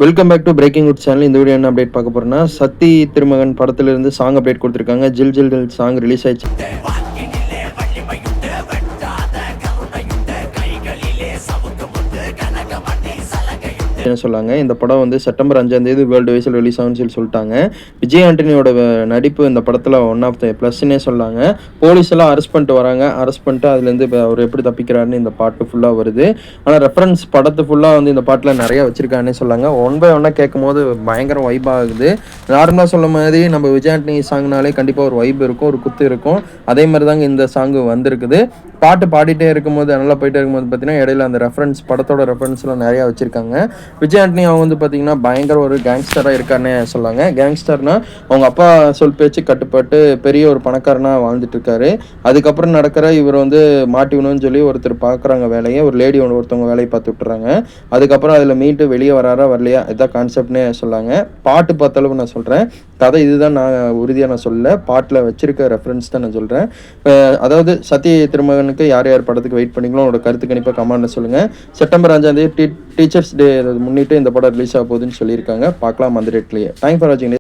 Welcome back to breaking good channel. இந்த video என்ன update பார்க்க போறோம்னா, சத்தி திருமகன் படத்திலிருந்து சாங் அப்டேட் கொடுத்துருக்காங்க. ஜில் ஜில் ஜில் சாங் ரிலீஸ் ஆயிடுச்சு. சொல்லாங்க இந்த படம் வந்து செப்டம்பர் 5ஆம் தேதி வேர்ல்டு வைஸில் ரிலீஸ் ஆகும்னு சொல்லிட்டாங்க. விஜய் ஆண்டனியோட நடிப்பு இந்த படத்தில் ஒன் ஆஃப் த ப்ளஸ்னே சொல்லாங்க. போலீஸ் எல்லாம் அரெஸ்ட் பண்ணிட்டு வராங்க. அரெஸ்ட் பண்ணிட்டு அதுலேருந்து அவர் எப்படி தப்பிக்கிறாருன்னு இந்த பாட்டு ஃபுல்லாக வருது. ஆனால் ரெஃபரன்ஸ் படத்து ஃபுல்லாக வந்து இந்த பாட்டில் நிறைய வச்சிருக்காங்கன்னே சொல்லாங்க. ஒன் பை ஒன்னாக கேட்கும் போது பயங்கர வைப் ஆகுது. நார்மலாக சொல்ல மாதிரி நம்ம விஜய் ஆண்டனி சாங்னாலே கண்டிப்பாக ஒரு வைப் இருக்கும், ஒரு குத்து இருக்கும். அதே மாதிரி தாங்க இந்த சாங்கு வந்திருக்குது. பாட்டு பாடிட்டே இருக்கும்போது நல்லா போயிட்டே இருக்கும்போது பார்த்தீங்கன்னா இடையில அந்த ரெஃபரன்ஸ் படத்தோட ரெஃபரன்ஸ்லாம் நிறையா வச்சிருக்காங்க. விஜய் ஆண்டனி அவங்க வந்து பார்த்தீங்கன்னா பயங்கர ஒரு கேங்ஸ்டராக இருக்காருன்னு சொல்லாங்க. கேங்ஸ்டர்னா அவங்க அப்பா சொல் பேச்சு கட்டுப்பட்டு பெரிய ஒரு பணக்காரனாக வாழ்ந்துட்டு இருக்காரு. அதுக்கப்புறம் நடக்கிற இவர் வந்து மாட்டிக்கணும்னு சொல்லி ஒருத்தர் பார்க்குறாங்க வேலையை, ஒரு லேடி ஒருத்தவங்க வேலையை பார்த்து விட்டுறாங்க. அதுக்கப்புறம் அதில் மீட்டு வெளியே வராரா வரலையா இதான் கான்செப்ட்னே சொல்லாங்க. பாட்டு பார்த்தளவு நான் சொல்கிறேன், கதை இதுதான் நான் உறுதியாக நான் சொல்லலை, பாட்டில் வச்சிருக்க ரெஃபரன்ஸ் தான் நான் சொல்கிறேன். அதாவது சத்தி திருமகனுக்கு யார் யார் படத்துக்கு வெயிட் பண்ணிங்களோ அவங்களோட கருத்து கணிப்பாக கமெண்ட்ல சொல்லுங்கள். செப்டம்பர் 5ஆம் தேதி டீச்சர்ஸ் டே முன்னிட்டு இந்த படம் ரிலீஸ் ஆக போகுதுன்னு சொல்லியிருக்காங்க. பார்க்கலாம் அந்த டேட்லேயே. தேங்க்ஸ் ஃபார் வாட்சிங்.